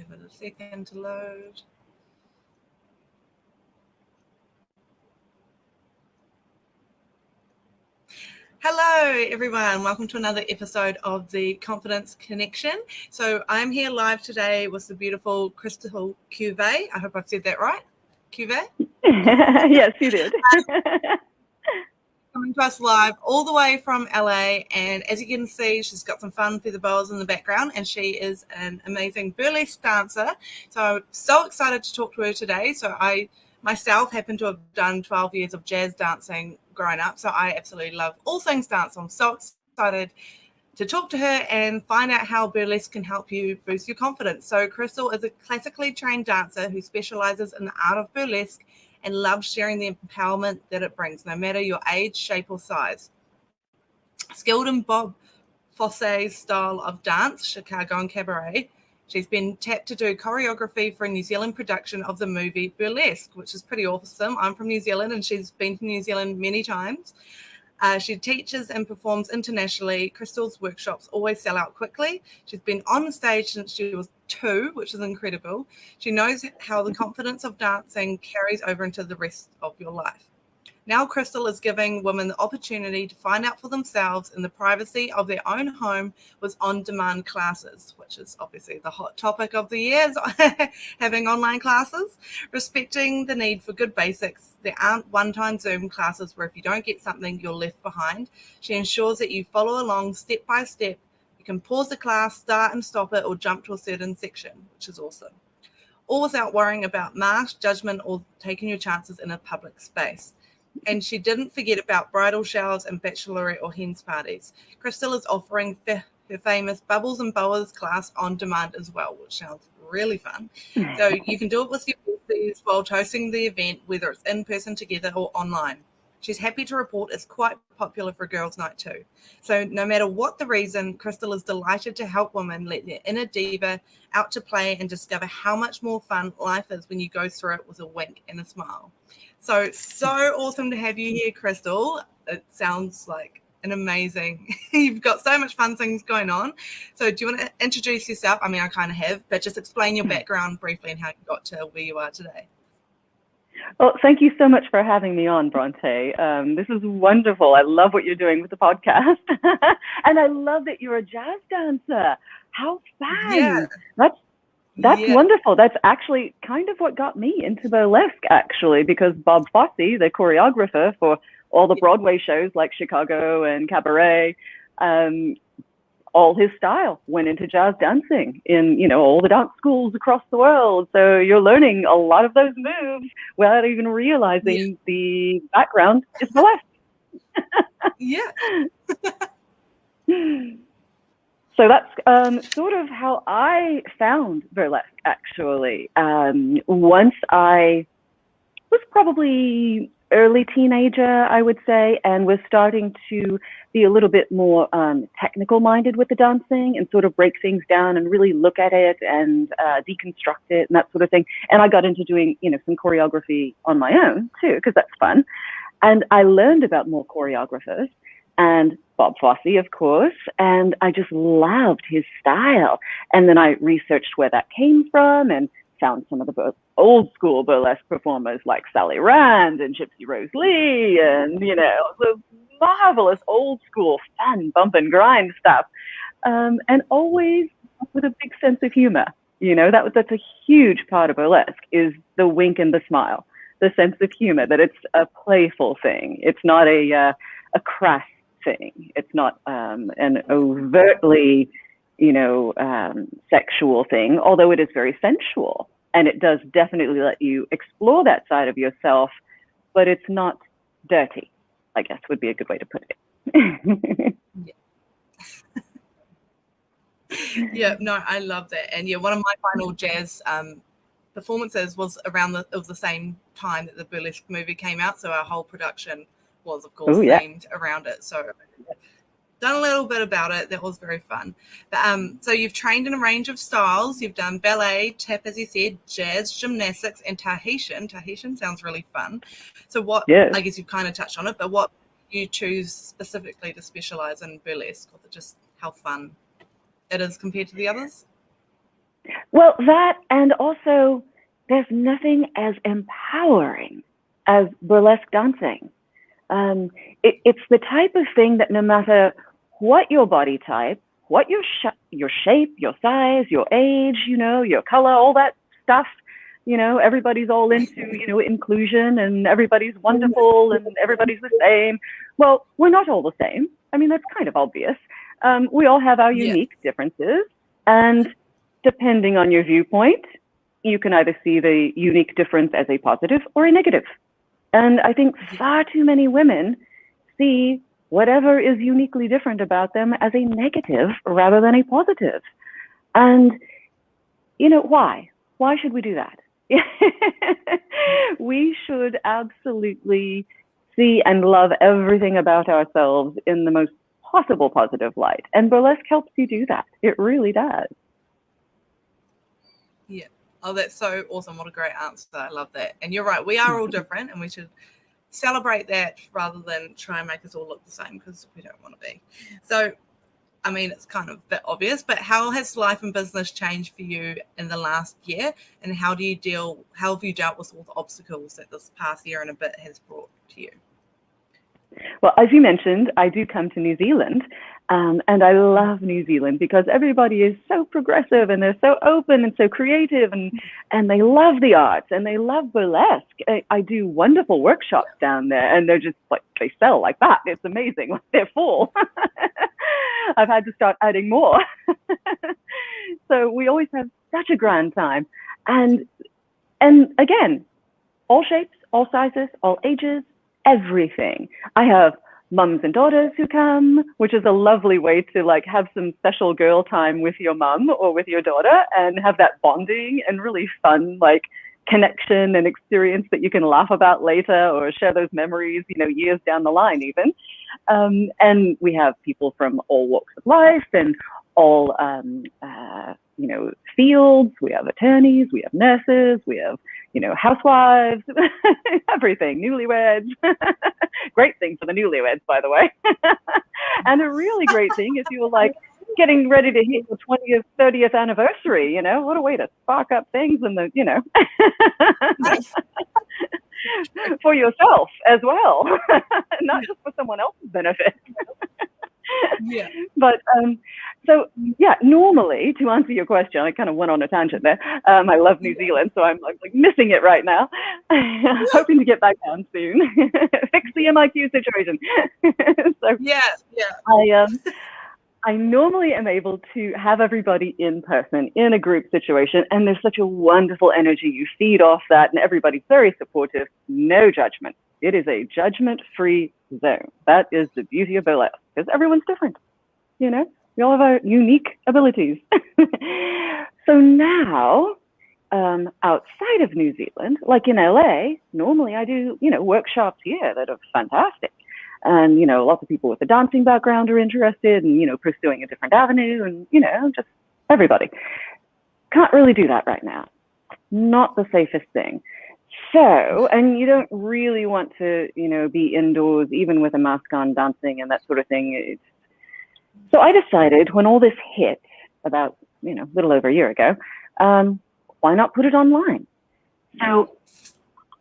Give it a second to load. Hello, everyone. Welcome to another episode of the Confidence Connection. So I'm here live today with the beautiful Crystal Cuvée. I hope I've said that right. Cuvée? Yes, you did. Coming to us live all the way from LA. And as you can see, she's got some fun feather boas in the background, and she is an amazing burlesque dancer. So I'm so excited to talk to her today. So I myself happen to have done 12 years of jazz dancing growing up. So I absolutely love all things dance. I'm so excited to talk to her and find out how burlesque can help you boost your confidence. So Crystal is a classically trained dancer who specializes in the art of burlesque and loves sharing the empowerment that it brings, no matter your age, shape, or size. Skilled in Bob Fosse's style of dance, Chicago and cabaret, she's been tapped to do choreography for a New Zealand production of the movie Burlesque, which is pretty awesome. I'm from New Zealand, and she's been to New Zealand many times. She teaches and performs internationally. Crystal's workshops always sell out quickly. She's been on stage since she was 2, which is incredible. She knows how the confidence of dancing carries over into the rest of your life. Now Crystal is giving women the opportunity to find out for themselves in the privacy of their own home with on-demand classes, which is obviously the hot topic of the year, having online classes. Respecting the need for good basics, there aren't one-time Zoom classes where if you don't get something, you're left behind. She ensures that you follow along step by step. You can pause the class, start and stop it, or jump to a certain section, which is awesome. All without worrying about marks, judgment, or taking your chances in a public space. And she didn't forget about bridal showers and bachelorette or hens parties. Crystal is offering her famous Bubbles and Boas class on demand as well, which sounds really fun. So you can do it with your besties while hosting the event, whether it's in person together or online. She's happy to report it's quite popular for girls' night too. So no matter what the reason, Crystal is delighted to help women let their inner diva out to play and discover how much more fun life is when you go through it with a wink and a smile. So awesome to have you here, Crystal. It sounds like an amazing, you've got so much fun things going on. So do you want to introduce yourself? I mean, I kind of have, but just explain your background briefly and how you got to where you are today. Well, thank you so much for having me on, Bronte. This is wonderful. I love what you're doing with the podcast. And I love that you're a jazz dancer. How fun. Yeah. That's wonderful. That's actually kind of what got me into burlesque, actually, because Bob Fosse, the choreographer for all the Broadway shows like Chicago and Cabaret, all his style went into jazz dancing in, all the dance schools across the world. So you're learning a lot of those moves without even realizing the background is burlesque. Yeah. So that's sort of how I found burlesque, actually. Once I was probably early teenager, I would say, and was starting to be a little bit more technical minded with the dancing and sort of break things down and really look at it and deconstruct it and that sort of thing. And I got into doing, some choreography on my own too, because that's fun. And I learned about more choreographers and Bob Fosse, of course, and I just loved his style. And then I researched where that came from and found some of the old school burlesque performers like Sally Rand and Gypsy Rose Lee and, the marvelous old school fun bump and grind stuff. And always with a big sense of humor. That's a huge part of burlesque is the wink and the smile, the sense of humor, that it's a playful thing. It's not a crass thing. It's not an overtly, sexual thing, although it is very sensual. And it does definitely let you explore that side of yourself, but it's not dirty, I guess would be a good way to put it. Yeah, no, I love that. And one of my final jazz performances was around the same time that the burlesque movie came out. So our whole production was, of course, themed around it. So done a little bit about it. That was very fun. But, so you've trained in a range of styles. You've done ballet, tap, as you said, jazz, gymnastics, and Tahitian. Tahitian sounds really fun. So I guess you've kind of touched on it, but what you choose specifically to specialize in burlesque, or just how fun it is compared to the others? Well, that, and also there's nothing as empowering as burlesque dancing. It's the type of thing that no matter what your body type, what your shape, your size, your age, your color, all that stuff, everybody's all into, inclusion, and everybody's wonderful and everybody's the same. Well, we're not all the same. I mean, that's kind of obvious. We all have our unique differences, and depending on your viewpoint, you can either see the unique difference as a positive or a negative. And I think far too many women see whatever is uniquely different about them as a negative rather than a positive. And, why? Why should we do that? We should absolutely see and love everything about ourselves in the most possible positive light. And burlesque helps you do that. It really does. Yeah. Oh, that's so awesome. What a great answer. I love that. And you're right. We are all different, and we should celebrate that rather than try and make us all look the same, because we don't want to be. So, I mean, it's kind of a bit obvious, but how has life and business changed for you in the last year? And how have you dealt with all the obstacles that this past year and a bit has brought to you? Well, as you mentioned, I do come to New Zealand, and I love New Zealand because everybody is so progressive and they're so open and so creative, and they love the arts and they love burlesque. I do wonderful workshops down there, and they're just like, they sell like that. It's amazing. They're full. I've had to start adding more. So we always have such a grand time. And again, all shapes, all sizes, all ages, everything. I have mums and daughters who come, which is a lovely way to like have some special girl time with your mum or with your daughter and have that bonding and really fun like connection and experience that you can laugh about later or share those memories, years down the line even. And we have people from all walks of life and all, fields. We have attorneys, we have nurses, we have, housewives, everything, newlyweds. Great thing for the newlyweds, by the way. And a really great thing if you were like getting ready to hit your 20th, 30th anniversary, what a way to spark up things and for yourself as well, not just for someone else's benefit. Yeah. But normally, to answer your question, I kind of went on a tangent there. I love New Zealand, so I'm like missing it right now. Hoping to get back down soon. Fix the MIQ situation. So I normally am able to have everybody in person in a group situation, and there's such a wonderful energy. You feed off that, and everybody's very supportive. No judgment. It is a judgment-free zone. That is the beauty of burlesque, because everyone's different. We all have our unique abilities. So now, outside of New Zealand, like in LA, normally I do, workshops here that are fantastic. And, lots of people with a dancing background are interested and, pursuing a different avenue and, just everybody. Can't really do that right now. Not the safest thing. So, and you don't really want to, be indoors, even with a mask on, dancing and that sort of thing. So I decided when all this hit about, a little over a year ago, why not put it online? So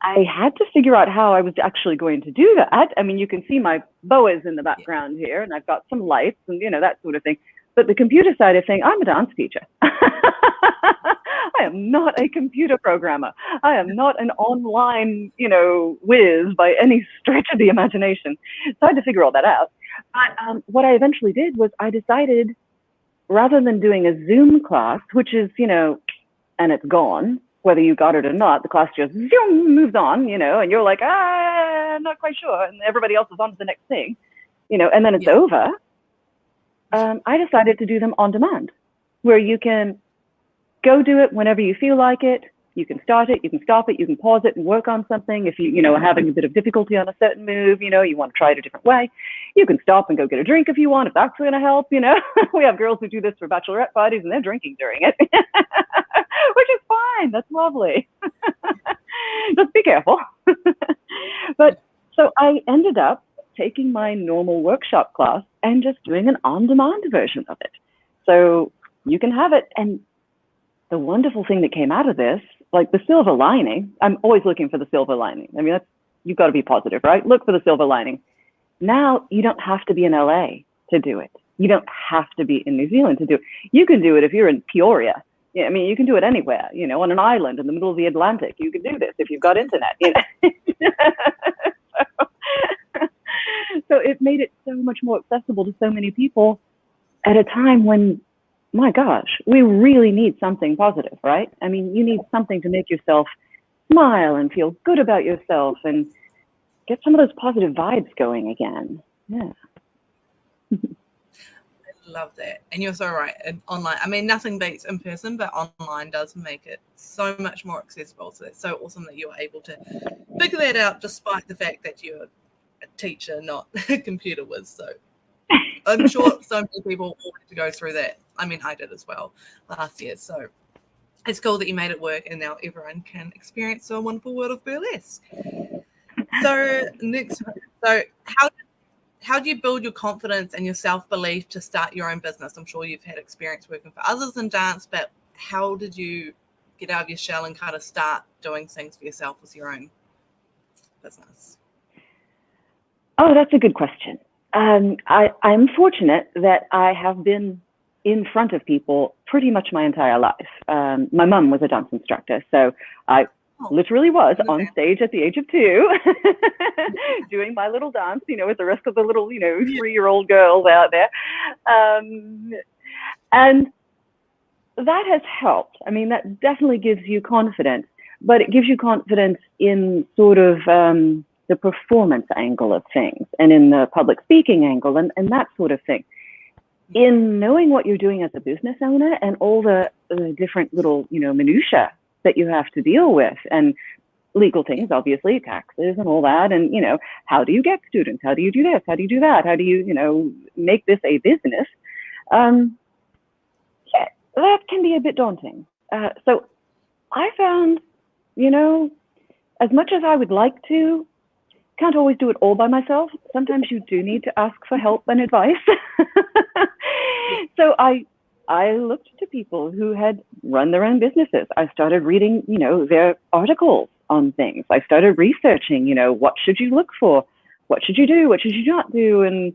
I had to figure out how I was actually going to do that. I mean, you can see my boas in the background here, and I've got some lights and, that sort of thing. But the computer side of thing, I'm a dance teacher. I am not a computer programmer. I am not an online, whiz by any stretch of the imagination. So I had to figure all that out. But what I eventually did was I decided, rather than doing a Zoom class, which is, and it's gone, whether you got it or not, the class just moves on, and you're like, I'm not quite sure. And everybody else is on to the next thing, and then it's over. I decided to do them on demand, where you can go do it whenever you feel like it. You can start it, you can stop it, you can pause it and work on something. If you are having a bit of difficulty on a certain move, you want to try it a different way, you can stop and go get a drink if you want, if that's going to help. We have girls who do this for bachelorette parties and they're drinking during it, which is fine. That's lovely. Just be careful. But so I ended up taking my normal workshop class and just doing an on-demand version of it. So you can have it. And the wonderful thing that came out of this, like the silver lining, I'm always looking for the silver lining. I mean, you've got to be positive, right? Look for the silver lining. Now you don't have to be in LA to do it. You don't have to be in New Zealand to do it. You can do it if you're in Peoria. Yeah, I mean, you can do it anywhere, on an island in the middle of the Atlantic. You can do this if you've got internet, So it made it so much more accessible to so many people at a time when, my gosh, we really need something positive, right? I mean, you need something to make yourself smile and feel good about yourself and get some of those positive vibes going again. Yeah. Love that. And you're so right. And online, I mean, nothing beats in person, but online does make it so much more accessible. So it's so awesome that you're able to figure that out despite the fact that you're a teacher, not a computer whiz. So I'm sure so many people wanted to go through that. I mean, I did as well last year. So it's cool that you made it work and now everyone can experience the wonderful world of burlesque. So how do you build your confidence and your self-belief to start your own business? I'm sure you've had experience working for others in dance, but how did you get out of your shell and kind of start doing things for yourself with your own business? Oh, that's a good question. I'm fortunate that I have been in front of people pretty much my entire life. My mum was a dance instructor, so I literally was on stage at the age of 2 doing my little dance, with the rest of the little, 3-year-old girls out there. And that has helped. I mean, that definitely gives you confidence, but it gives you confidence in sort of the performance angle of things and in the public speaking angle and that sort of thing. In knowing what you're doing as a business owner and all the different little, minutiae that you have to deal with and legal things, obviously, taxes and all that. And, how do you get students? How do you do this? How do you do that? How do you, make this a business? Yeah, that can be a bit daunting. So I found, as much as I would like to, can't always do it all by myself. Sometimes you do need to ask for help and advice. So I looked to people who had run their own businesses. I started reading, their articles on things. I started researching, what should you look for? What should you do? What should you not do? And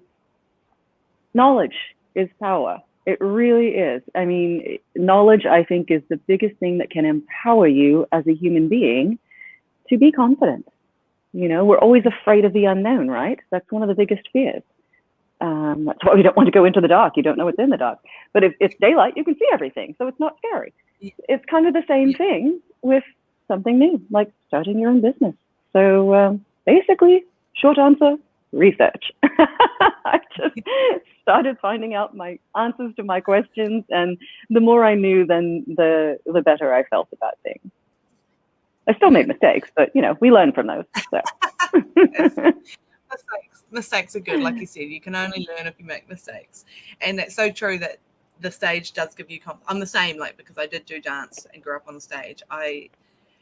knowledge is power. It really is. I mean, knowledge, I think, is the biggest thing that can empower you as a human being to be confident. We're always afraid of the unknown, right? That's one of the biggest fears. That's why we don't want to go into the dark. You don't know what's in the dark. But if it's daylight, you can see everything. So it's not scary. It's kind of the same thing with something new, like starting your own business. So basically, short answer, research. I just started finding out my answers to my questions. And the more I knew, then the better I felt about things. I still made mistakes, but, we learn from those. So. Mistakes are good. Like you said, you can only learn if you make mistakes. And that's so true that the stage does give you confidence. I'm the same, because I did do dance and grew up on the stage. I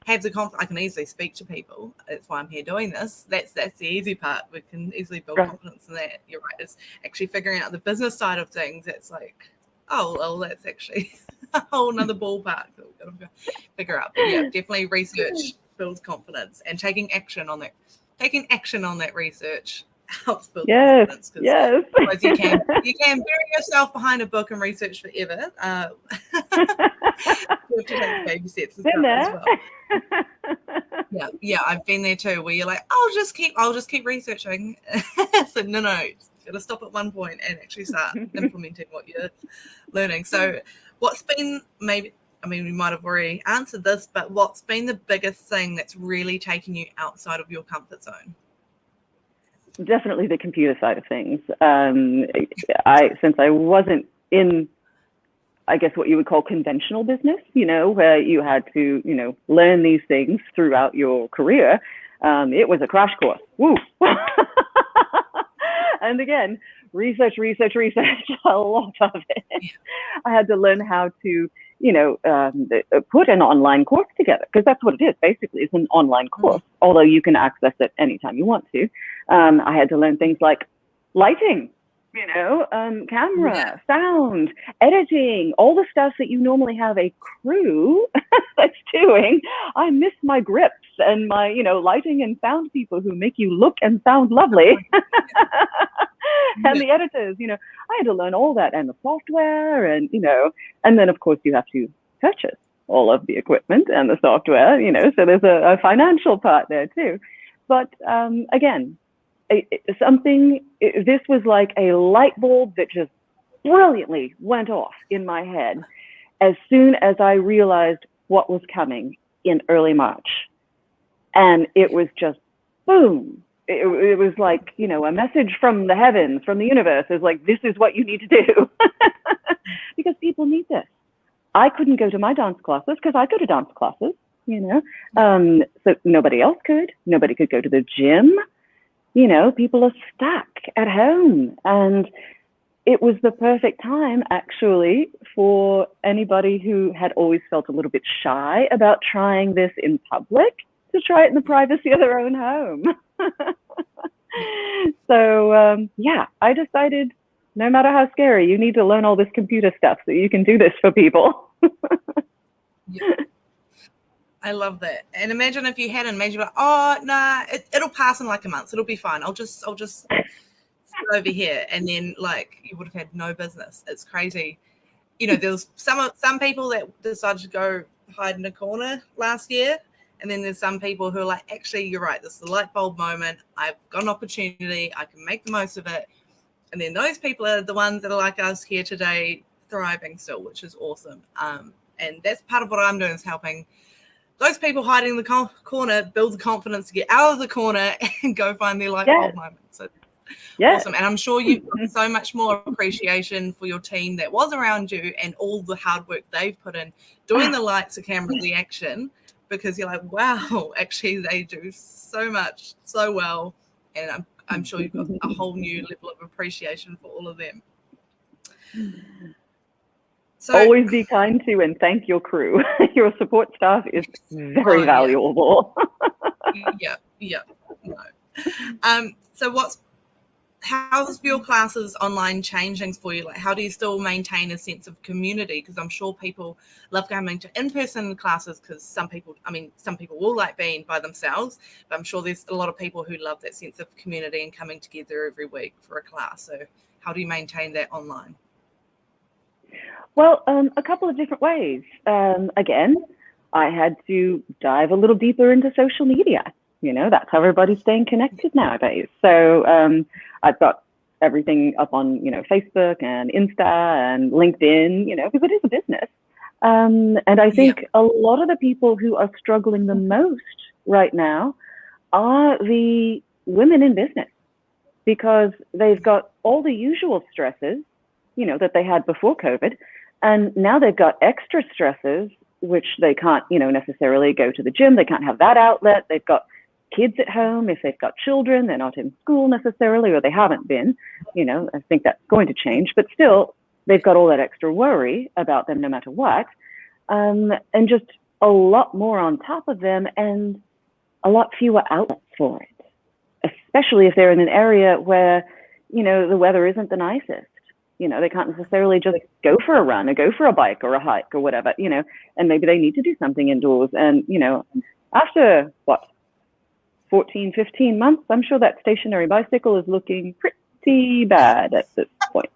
have the confidence. I can easily speak to people. That's why I'm here doing this. That's the easy part. We can easily build confidence in that. You're right. It's actually figuring out the business side of things. It's like, oh, well, that's actually a whole nother ballpark that we've got to figure out. But yeah, definitely research builds confidence and taking action on that research helps build confidence. Yes. Otherwise you can bury yourself behind a book and research forever. You have to take baby steps as well. Yeah, I've been there too, where you're like, I'll just keep researching. So no, you gotta stop at one point and actually start implementing what you're learning. So what's been we might have already answered this, but what's been the biggest thing that's really taken you outside of your comfort zone? Definitely the computer side of things. Since I wasn't in, I guess, what you would call conventional business, where you had to, learn these things throughout your career. It was a crash course. Woo! And again, research, a lot of it. I had to learn how to, put an online course together, because that's what it is. Basically, it's an online course, although you can access it anytime you want to. I had to learn things like lighting, camera, sound, editing, all the stuff that you normally have a crew that's doing. I miss my grips and my, lighting and sound people who make you look and sound lovely. And the editors, I had to learn all that and the software and, and then of course you have to purchase all of the equipment and the software, so there's a financial part there too. But again, this was like a light bulb that just brilliantly went off in my head as soon as I realized what was coming in early March. And it was just boom. It was like, a message from the heavens, from the universe is like, this is what you need to do. Because people need this. I couldn't go to my dance classes because I go to dance classes, so nobody else could. Nobody could go to the gym. People are stuck at home, and it was the perfect time actually for anybody who had always felt a little bit shy about trying this in public to try it in the privacy of their own home. So I decided no matter how scary, you need to learn all this computer stuff so you can do this for people. Yeah. I love that. And imagine if you hadn't, imagine like, oh nah, it'll pass in like a month. It'll be fine. I'll just sit over here, and then like you would have had no business. It's crazy. There was some people that decided to go hide in a corner last year, and then there's some people who are like, actually, you're right. This is the light bulb moment. I've got an opportunity. I can make the most of it. And then those people are the ones that are like us here today, thriving still, which is awesome. And that's part of what I'm doing, is helping those people hiding in the corner build the confidence to get out of the corner and go find their light bulb moment. So awesome. And I'm sure you've got so much more appreciation for your team that was around you and all the hard work they've put in doing the lights, the camera, the action, because you're like, wow, actually they do so much, so well. And I'm sure you've got a whole new level of appreciation for all of them. So, always be kind to and thank your crew. Your support staff is very valuable. Yeah. No. So how's your classes online changing for you? Like, how do you still maintain a sense of community? Because I'm sure people love coming to in-person classes because some people will like being by themselves, but I'm sure there's a lot of people who love that sense of community and coming together every week for a class. So how do you maintain that online? Well, a couple of different ways. Again, I had to dive a little deeper into social media. That's how everybody's staying connected nowadays. So I've got everything up on, Facebook and Insta and LinkedIn, because it is a business. And I think a lot of the people who are struggling the most right now are the women in business, because they've got all the usual stresses, that they had before COVID. And now they've got extra stresses, which they can't, necessarily go to the gym. They can't have that outlet. They've got kids at home. If they've got children, they're not in school necessarily, or they haven't been. I think that's going to change. But still, they've got all that extra worry about them no matter what. And just a lot more on top of them and a lot fewer outlets for it, especially if they're in an area where, the weather isn't the nicest. They can't necessarily just go for a run or go for a bike or a hike or whatever, and maybe they need to do something indoors. And, after 14, 15 months, I'm sure that stationary bicycle is looking pretty bad at this point.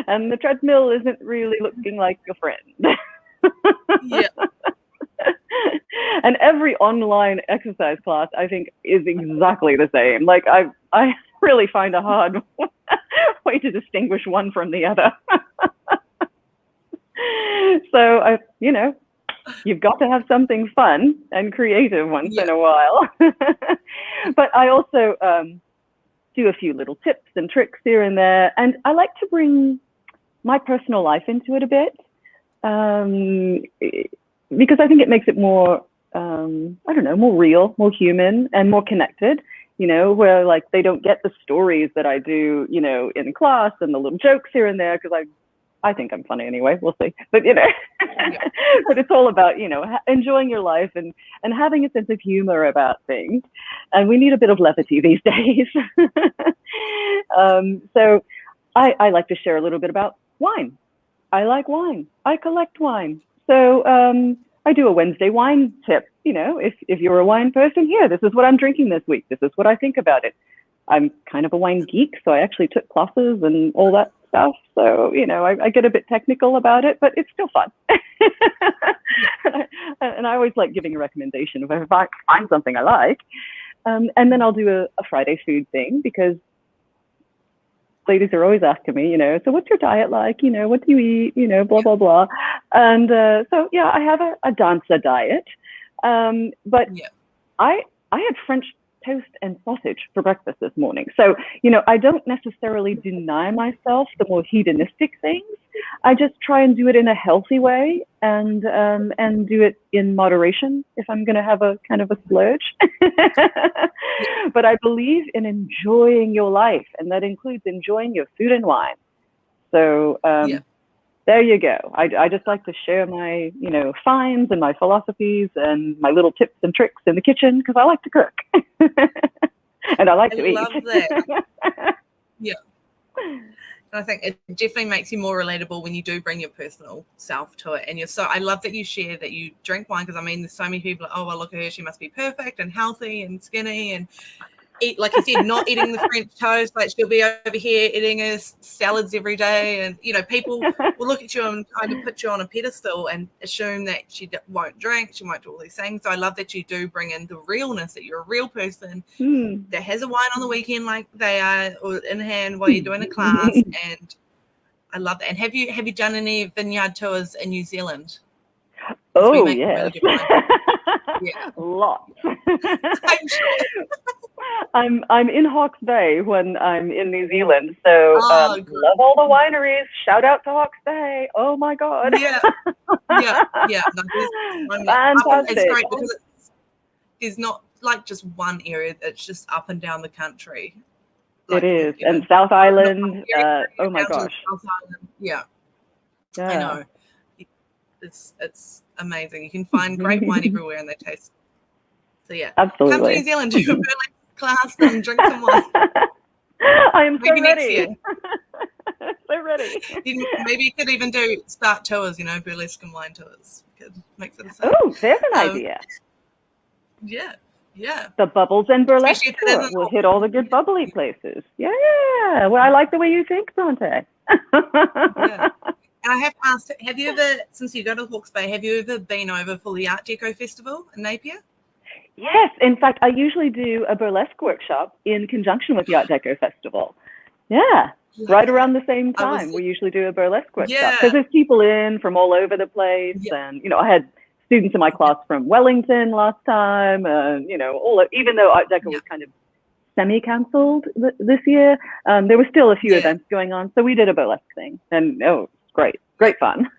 And the treadmill isn't really looking like a friend. Yeah. And every online exercise class, I think, is exactly the same. Like I really find a hard way to distinguish one from the other. So you've got to have something fun and creative once in a while. But I also do a few little tips and tricks here and there, and I like to bring my personal life into it a bit, because I think it makes it more, more real, more human, and more connected. Where like they don't get the stories that I do, in class and the little jokes here and there, because I think I'm funny anyway. We'll see. But, you know, but it's all about, you know, enjoying your life and having a sense of humor about things. And we need a bit of levity these days. So I like to share a little bit about wine. I like wine. I collect wine. So I do a Wednesday wine tip. You know, if you're a wine person, here, this is what I'm drinking this week. This is what I think about it. I'm kind of a wine geek, so I actually took classes and all that stuff. So, you know, I get a bit technical about it, but it's still fun. And I always like giving a recommendation if I find something I like. And then I'll do a Friday food thing, because ladies are always asking me, you know, so what's your diet like? You know, what do you eat? You know, blah, blah, blah. And so, yeah, I have a dancer diet. But I had French toast and sausage for breakfast this morning. So, you know, I don't necessarily deny myself the more hedonistic things. I just try and do it in a healthy way and do it in moderation if I'm going to have a kind of a splurge. But I believe in enjoying your life, and that includes enjoying your food and wine. So there you go. I just like to share my, you know, finds and my philosophies and my little tips and tricks in the kitchen, because I like to cook. And I like to eat. I love that. Yeah. And I think it definitely makes you more relatable when you do bring your personal self to it. And I love that you share that you drink wine, because I mean, there's so many people, oh, well, look at her, she must be perfect and healthy and skinny and eat, like you said, not eating the French toast, but she'll be over here eating her salads every day. And, you know, people will look at you and kind of put you on a pedestal and assume that she won't drink, she won't do all these things. So I love that you do bring in the realness, that you're a real person that has a wine on the weekend like they are, or in hand while you're doing a class. And I love that. And have you done any vineyard tours in New Zealand? Oh, yes. Yeah. Lots. I'm sure. I'm in Hawke's Bay when I'm in New Zealand, so love all the wineries. Shout out to Hawke's Bay. Oh my God. Yeah. Fantastic. It's great because it's not like just one area. It's just up and down the country. Like, it is, and South Island. Oh my gosh. South Island. Yeah. I know. It's amazing. You can find great wine everywhere, and they taste. So yeah, absolutely. Come to New Zealand, do a burlesque class, and drink some wine. I am maybe so next ready. Year. So ready. Maybe you could even do start tours. You know, burlesque and wine tours. Could make it a thing. Oh, there's an idea. Yeah. The Bubbles and Burlesque tour. We'll hit all the good bubbly places. Yeah. Well, I like the way you think, Bronte. Yeah. And I have asked, have you ever, since you go to Hawke's Bay, have you ever been over for the Art Deco Festival in Napier? Yes. In fact, I usually do a burlesque workshop in conjunction with the Art Deco Festival. Yeah. Right around the same time, we usually do a burlesque workshop, because there's people in from all over the place. And, you know, I had students in my class from Wellington last time, you know, even though Art Deco was kind of semi-cancelled this year, there were still a few events going on. So we did a burlesque thing, and great fun.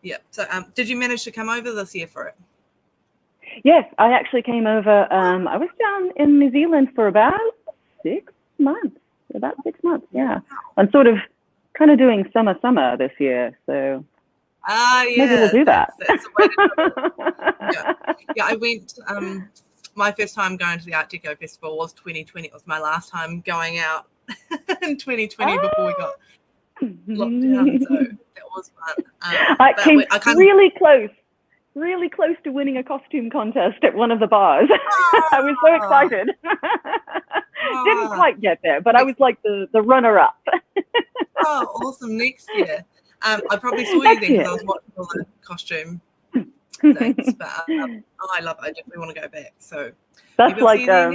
Yeah. So did you manage to come over this year for it? Yes, I actually came over. I was down in New Zealand for about 6 months. Yeah. I'm sort of kind of doing summer this year, so maybe we'll do that. That's the way to do it. Yeah, I went. My first time going to the Art Deco Festival was 2020. It was my last time going out in 2020 before we got locked down. So that was fun. I came really close to winning a costume contest at one of the bars. I was so excited. Didn't quite get there, but I was like the runner-up. Oh, awesome. Next year. I probably saw you then because I was watching all the costume things. But I love it. I definitely want to go back. So that's like yeah,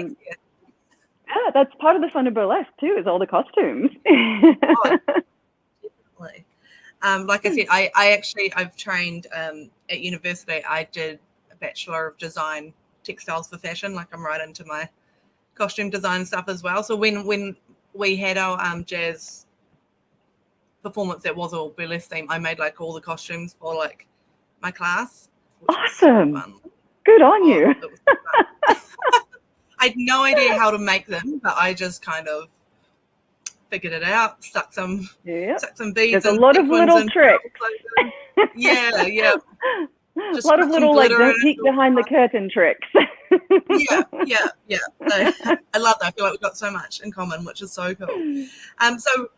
that's part of the fun of burlesque too, is all the costumes. Definitely. Like I said, I've trained at university. I did a Bachelor of Design Textiles for Fashion. Like I'm right into my costume design stuff as well. So when we had our jazz performance that was all burlesque theme, I made like all the costumes for like my class. Awesome. Good on you. I had no idea how to make them, but I just kind of figured it out, stuck some Yeah. beads There's a and lot of sequins little and tricks. yeah. A Just lot of put some little, like, glitter in don't it. peek behind the curtain tricks. Yeah. So I love that. I feel like we've got so much in common, which is so cool. So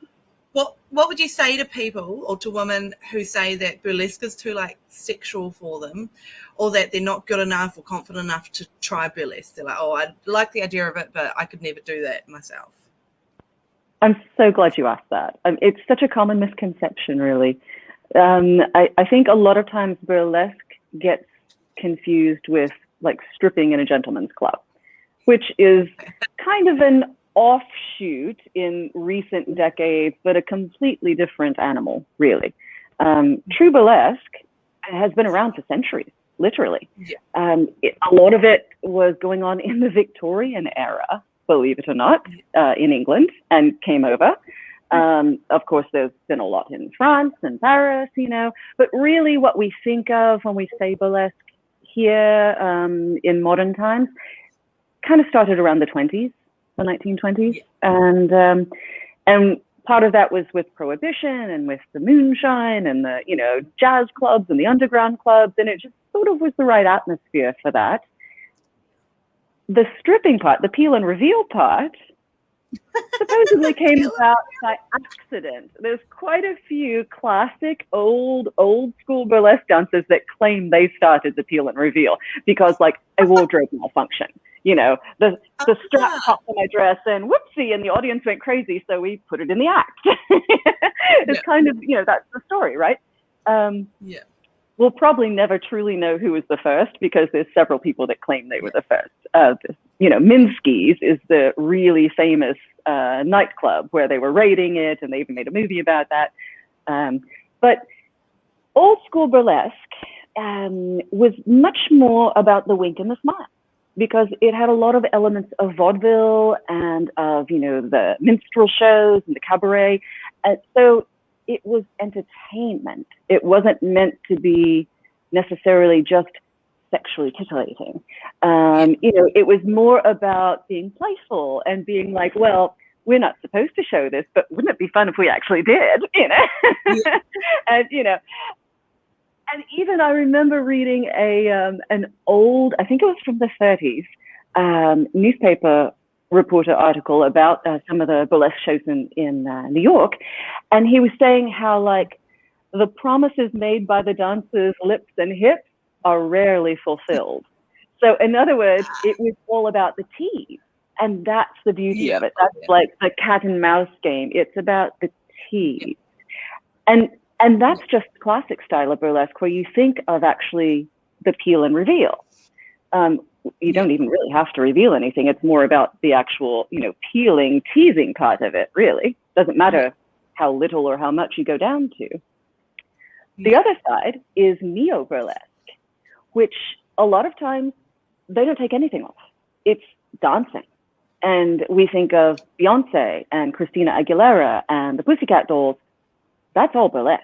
what would you say to people or to women who say that burlesque is too like sexual for them, or that they're not good enough or confident enough to try burlesque? They're like, oh, I like the idea of it, but I could never do that myself. I'm so glad you asked that. It's such a common misconception, really. I think a lot of times burlesque gets confused with like stripping in a gentleman's club, which is kind of an offshoot in recent decades, but a completely different animal, really. True burlesque has been around for centuries, literally. Yeah. A lot of it was going on in the Victorian era, believe it or not, in England, and came over. Of course, there's been a lot in France and Paris, but really what we think of when we say burlesque here in modern times kind of started around the 1920s. Yeah. And part of that was with Prohibition and with the moonshine and the, jazz clubs and the underground clubs, and it just sort of was the right atmosphere for that. The stripping part, the peel and reveal part, supposedly came about by accident. There's quite a few classic old school burlesque dancers that claim they started the peel and reveal because, like, a wardrobe malfunction. The strap popped on my dress and whoopsie, and the audience went crazy, so we put it in the act. It's kind of, that's the story, right? Yeah. We'll probably never truly know who was the first because there's several people that claim they were the first. Minsky's is the really famous nightclub where they were raiding it, and they even made a movie about that. But old school burlesque was much more about the wink and the smile, because it had a lot of elements of vaudeville and of, the minstrel shows and the cabaret. So it was entertainment. It wasn't meant to be necessarily just sexually titillating. It was more about being playful and being like, well, we're not supposed to show this, but wouldn't it be fun if we actually did? Yeah. And even I remember reading an old, I think it was from the 30s, newspaper reporter article about some of the burlesque shows in New York. And he was saying how, like, the promises made by the dancers' lips and hips are rarely fulfilled. So in other words, it was all about the tease. And that's the beauty of it. That's like the cat and mouse game. It's about the tease. And that's just classic style of burlesque, where you think of actually the peel and reveal. You don't even really have to reveal anything. It's more about the actual, peeling, teasing part of it, really. Doesn't matter how little or how much you go down to. The other side is neo-burlesque, which a lot of times they don't take anything off. It's dancing. And we think of Beyonce and Christina Aguilera and the Pussycat Dolls. That's all burlesque.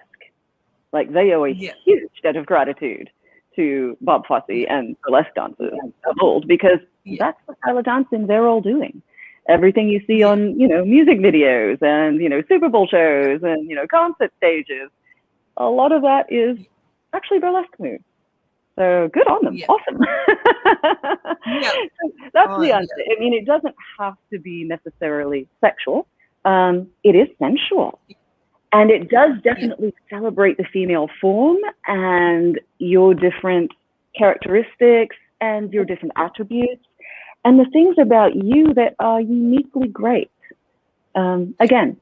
Like, they owe a huge debt of gratitude to Bob Fosse and burlesque dancers of old, because that's the style of dancing they're all doing. Everything you see on, music videos and, Super Bowl shows and, concert stages, a lot of that is actually burlesque moves. So good on them. Awesome. So that's the answer. I mean, it doesn't have to be necessarily sexual. It is sensual. And it does definitely celebrate the female form and your different characteristics and your different attributes and the things about you that are uniquely great. Again,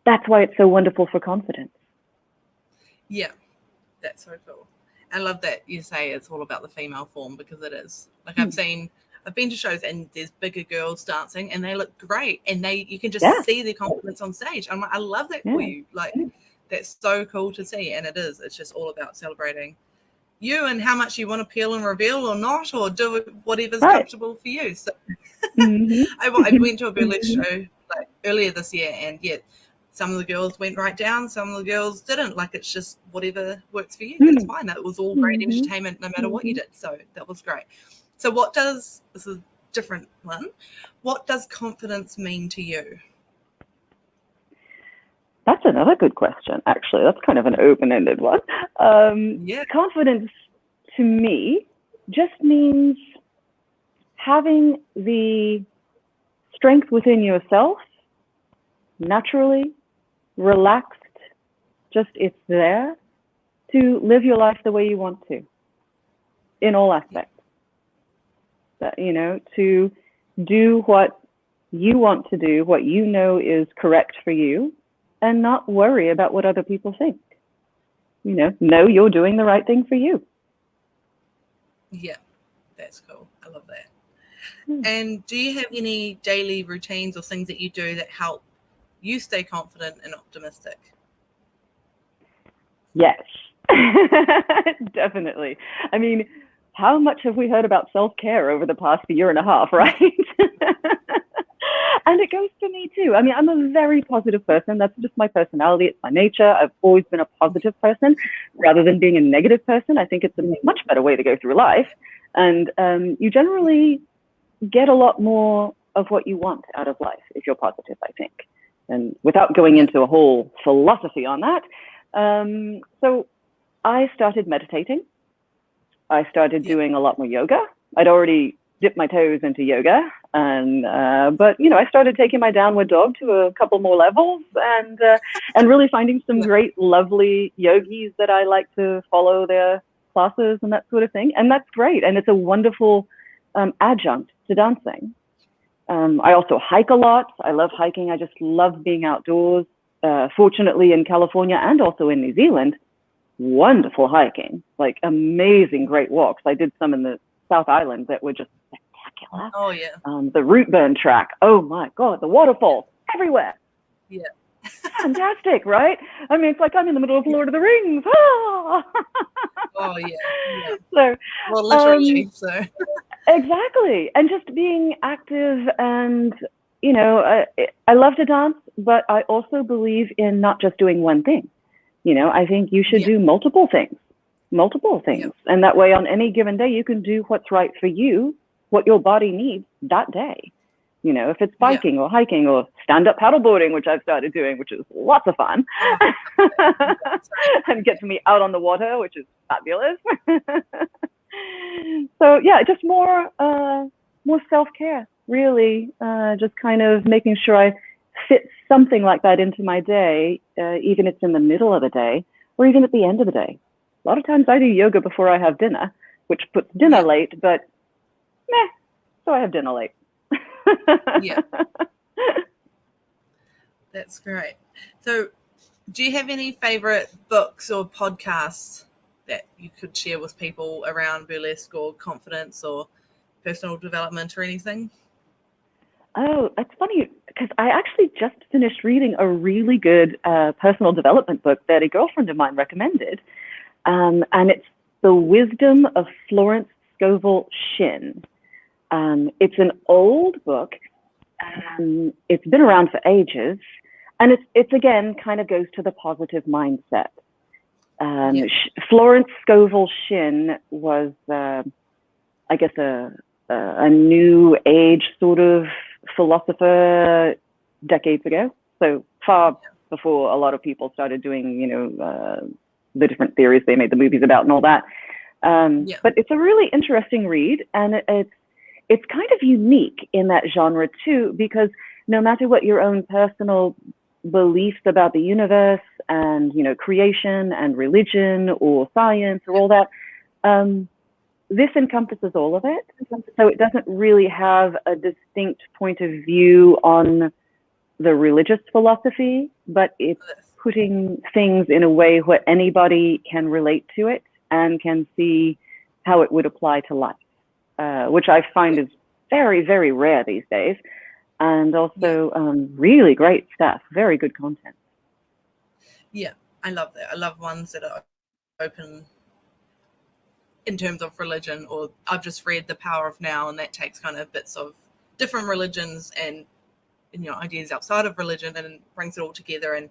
that's why it's so wonderful for confidence. Yeah, that's so cool. I love that you say it's all about the female form, because it is. Like, I've been to shows and there's bigger girls dancing and they look great, and you can just see their confidence on stage. I'm like, I love that for you. Like, that's so cool to see. And it's just all about celebrating you and how much you want to peel and reveal or not, or do whatever's comfortable for you. So I went to a burlesque show like earlier this year, and some of the girls went right down, some of the girls didn't. Like, it's just whatever works for you. That's fine. That was all great entertainment no matter what you did. So that was great. So this is a different one. What does confidence mean to you? That's another good question, actually. That's kind of an open-ended one. Confidence to me just means having the strength within yourself, naturally, relaxed, just it's there, to live your life the way you want to, in all aspects. That, you know, to do what you want to do, what you know is correct for you, and not worry about what other people think. You know you're doing the right thing for you. Yeah, that's cool. I love that. And do you have any daily routines or things that you do that help you stay confident and optimistic? Yes, definitely. I mean, how much have we heard about self-care over the past year and a half, right? And it goes for me too. I mean, I'm a very positive person. That's just my personality. It's my nature. I've always been a positive person rather than being a negative person. I think it's a much better way to go through life. And you generally get a lot more of what you want out of life if you're positive, I think. And without going into a whole philosophy on that, so I started meditating. I started doing a lot more yoga. I'd already dipped my toes into yoga, and but you know, I started taking my downward dog to a couple more levels, and really finding some great, lovely yogis that I like to follow their classes and that sort of thing. And that's great, and it's a wonderful adjunct to dancing. I also hike a lot. I love hiking. I just love being outdoors. Fortunately, in California and also in New Zealand, wonderful hiking, like amazing, great walks. I did some in the South Island that were just spectacular. Oh, yeah. The root burn track. Oh, my God. The waterfalls everywhere. Yeah. Fantastic, right? I mean, it's like I'm in the middle of Lord of the Rings. Ah! Oh, yeah. So, well, literally, so. Exactly. And just being active, and, you know, I love to dance, but I also believe in not just doing one thing. You know, I think you should do multiple things. And that way on any given day, you can do what's right for you, what your body needs that day. You know, if it's biking or hiking or stand-up paddleboarding, which I've started doing, which is lots of fun, and gets me out on the water, which is fabulous. So yeah, just more self-care, really, just kind of making sure I fit something like that into my day, even if it's in the middle of the day or even at the end of the day. A lot of times I do yoga before I have dinner, which puts dinner late, but so I have dinner late. Yeah. That's great. So do you have any favorite books or podcasts that you could share with people around burlesque or confidence or personal development or anything? Oh, it's funny because I actually just finished reading a really good personal development book that a girlfriend of mine recommended. And it's The Wisdom of Florence Scovel Shinn. It's an old book. It's been around for ages. And it's again, kind of goes to the positive mindset. Florence Scovel Shinn was, I guess, a new age sort of philosopher decades ago. So far before a lot of people started doing, you know, the different theories they made the movies about and all that. But it's a really interesting read, and it's kind of unique in that genre too, because no matter what your own personal beliefs about the universe and, you know, creation and religion or science or all that, this encompasses all of it. So it doesn't really have a distinct point of view on the religious philosophy, but it's putting things in a way where anybody can relate to it and can see how it would apply to life, which I find is very, very rare these days. And also really great stuff, very good content. Yeah, I love that. I love ones that are open in terms of religion, or I've just read The Power of Now, and that takes kind of bits of different religions and, you know, ideas outside of religion and brings it all together. And,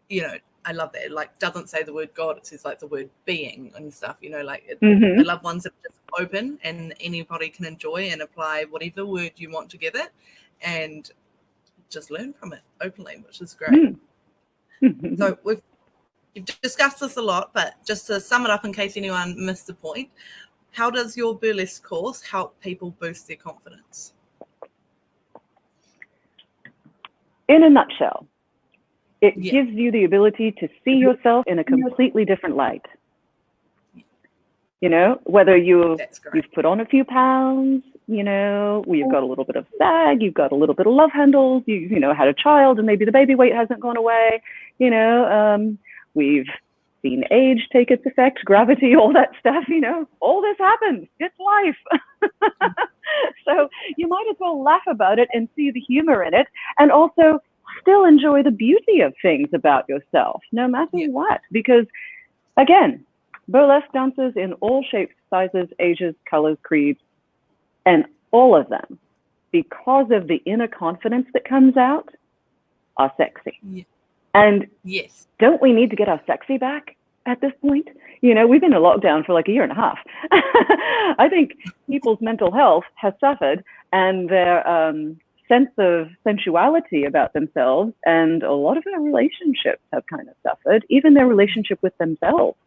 you know, I love that. It, like, doesn't say the word God, it says like the word being and stuff, you know, like I love ones that are just open and anybody can enjoy and apply whatever word you want to give it and just learn from it openly, which is great. So you've discussed this a lot, but just to sum it up in case anyone missed the point, how does your burlesque course help people boost their confidence? In a nutshell, it gives you the ability to see yourself in a completely different light. You know, whether you've put on a few pounds, you know, you've got a little bit of sag, you've got a little bit of love handles, you know, had a child and maybe the baby weight hasn't gone away, you know, we've seen age take its effect, gravity, all that stuff, you know, all this happens. It's life. So you might as well laugh about it and see the humor in it, and also still enjoy the beauty of things about yourself, no matter what. Because, again, burlesque dancers in all shapes, sizes, ages, colors, creeds, and all of them, because of the inner confidence that comes out, are sexy. Yeah. And don't we need to get our sexy back at this point? You know, we've been in lockdown for like a year and a half. I think people's mental health has suffered, and their sense of sensuality about themselves, and a lot of their relationships have kind of suffered, even their relationship with themselves.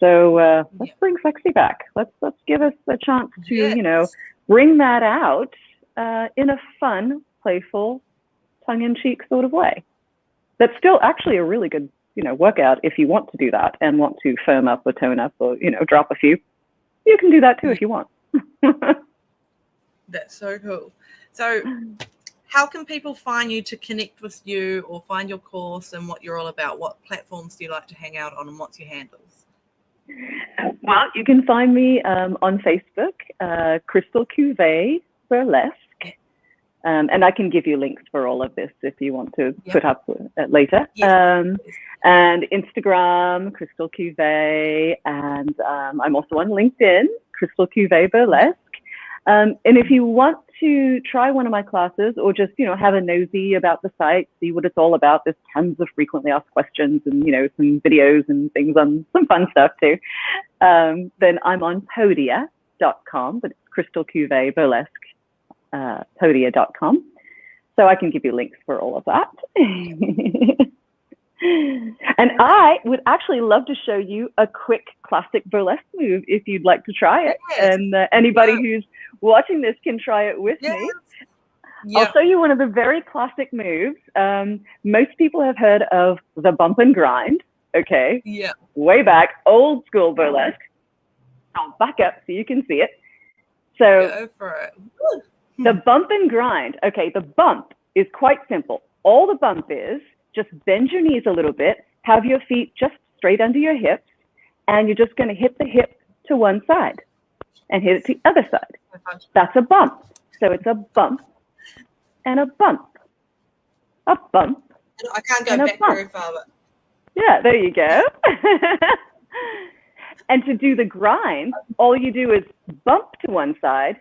So let's bring sexy back. Let's give us a chance to, you know, bring that out in a fun, playful, tongue-in-cheek sort of way. That's still actually a really good, you know, workout if you want to do that and want to firm up or tone up or, you know, drop a few. You can do that too if you want. That's so cool. So how can people find you to connect with you or find your course and what you're all about? What platforms do you like to hang out on, and what's your handles? Well, you can find me on Facebook, Crystal Cuvée Burlesque. And I can give you links for all of this if you want to put up later. And Instagram, Crystal Cuvée, and I'm also on LinkedIn, Crystal Cuvée Burlesque. And if you want to try one of my classes, or just, you know, have a nosy about the site, see what it's all about, there's tons of frequently asked questions and, you know, some videos and things on some fun stuff too. Then I'm on podia.com, but it's Crystal Cuvée Burlesque. Podia.com. So I can give you links for all of that. And I would actually love to show you a quick classic burlesque move if you'd like to try it. And anybody who's watching this can try it with me. I'll show you one of the very classic moves. Most people have heard of the bump and grind. Okay. Yeah. Way back, old school burlesque. I'll back up so you can see it. So go for it. The bump and grind. Okay, the bump is quite simple. All the bump is just bend your knees a little bit, have your feet just straight under your hips, and you're just going to hit the hip to one side and hit it to the other side. That's a bump. So it's a bump and a bump. A bump. I can't go back very far, but yeah, there you go. And to do the grind, all you do is bump to one side,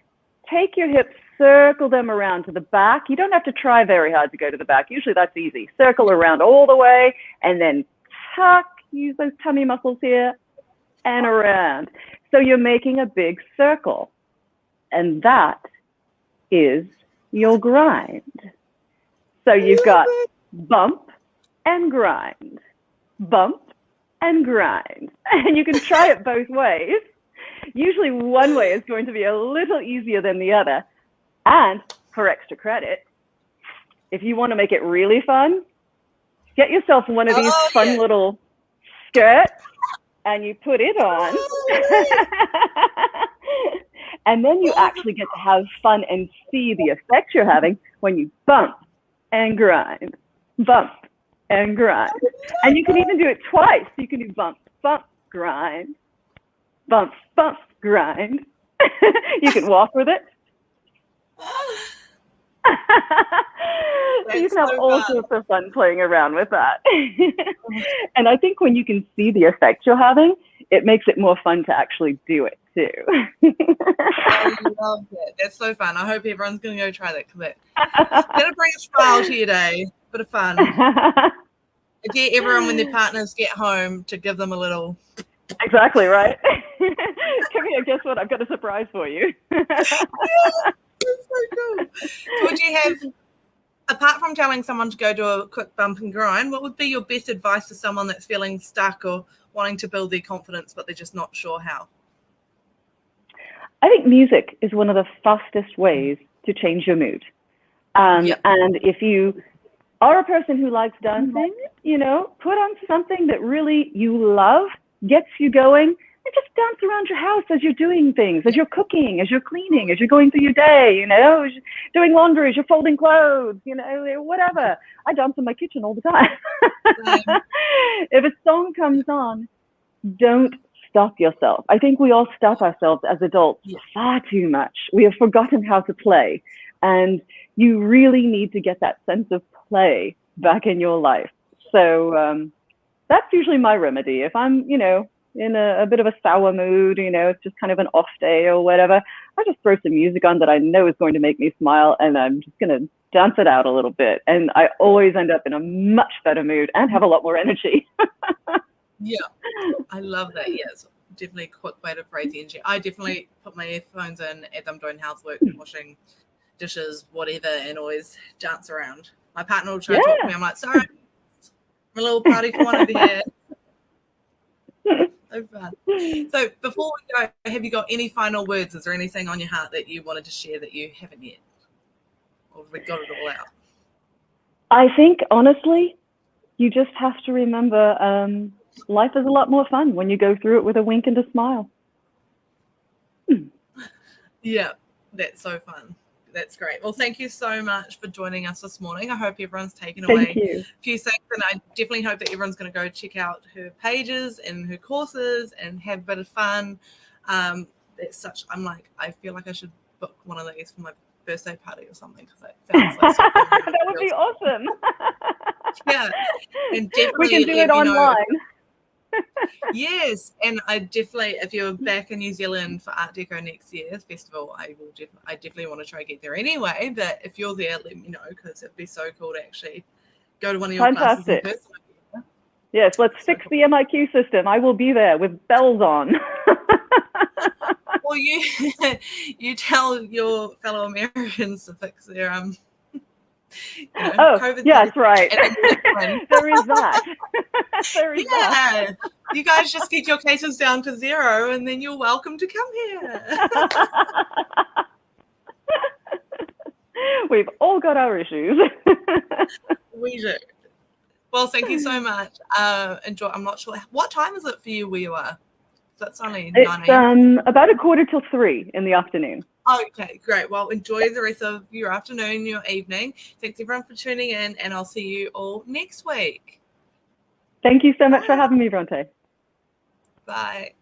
take your hips, circle them around to the back. You don't have to try very hard to go to the back. Usually that's easy. Circle around all the way, and then tuck, use those tummy muscles here, and around. So you're making a big circle. And that is your grind. So you've got bump and grind, bump and grind. And you can try it both ways. Usually one way is going to be a little easier than the other. And for extra credit, if you want to make it really fun, get yourself one of these fun little skirts and you put it on. And then you actually get to have fun and see the effect you're having when you bump and grind, bump and grind. And you can even do it twice. You can do bump, bump, grind, bump, bump, grind. You can walk with it. So you can have all sorts of fun playing around with that. And I think when you can see the effect you're having, it makes it more fun to actually do it too. I love it. That's so fun. I hope everyone's going to go try that, because it's going to bring a smile to your day. Bit of fun. Get everyone when their partners get home to give them a little. Exactly, right? Come here, guess what? I've got a surprise for you. Yeah, that's so cool. So apart from telling someone to go do a quick bump and grind, what would be your best advice to someone that's feeling stuck or wanting to build their confidence, but they're just not sure how? I think music is one of the fastest ways to change your mood. Yep. And if you are a person who likes dancing, you know, put on something that really you love, gets you going, and just dance around your house as you're doing things, as you're cooking, as you're cleaning, as you're going through your day, you know, as you're doing laundry, as you're folding clothes, you know, whatever. I dance in my kitchen all the time. If a song comes on, don't stop yourself. I think we all stop ourselves as adults far too much. We have forgotten how to play. And you really need to get that sense of play back in your life. So that's usually my remedy. If I'm, you know, in a bit of a sour mood, you know, it's just kind of an off day or whatever, I just throw some music on that I know is going to make me smile, and I'm just going to dance it out a little bit. And I always end up in a much better mood and have a lot more energy. Yeah, I love that. Yeah, it's definitely a quick way to phrase the energy. I definitely put my earphones in as I'm doing housework, washing dishes, whatever, and always dance around. My partner will try to talk to me. I'm like, sorry, I'm a little party for one over here. So fun. So before we go, have you got any final words? Is there anything on your heart that you wanted to share that you haven't yet? Or have we got it all out? I think, honestly, you just have to remember life is a lot more fun when you go through it with a wink and a smile. Yeah, that's so fun. That's great. Well, thank you so much for joining us this morning. I hope everyone's taken away a few things, and I definitely hope that everyone's going to go check out her pages and her courses and have a bit of fun. It's such, I feel like I should book one of these for my birthday party or something, because it sounds like so fun. That would be awesome. Yeah, and definitely we can do it online. Yes, and I definitely, if you're back in New Zealand for Art Deco next year's festival, I definitely want to try to get there anyway. But if you're there, let me know, because it'd be so cool to actually go to one of your classes in person. Yes, let's fix the MIQ system. I will be there with bells on. Well, you tell your fellow Americans to fix their COVID. Yeah, that's right. There is that. There is that. You guys just get your cases down to 0, and then you're welcome to come here. We've all got our issues. We do. Well, thank you so much. Enjoy. I'm not sure. What time is it for you where you are? That's only 9 a.m. About 2:45 in the afternoon. Okay, great. Well, enjoy the rest of your afternoon, your evening. Thanks everyone for tuning in, and I'll see you all next week. Thank you so much for having me, Bronte. Bye.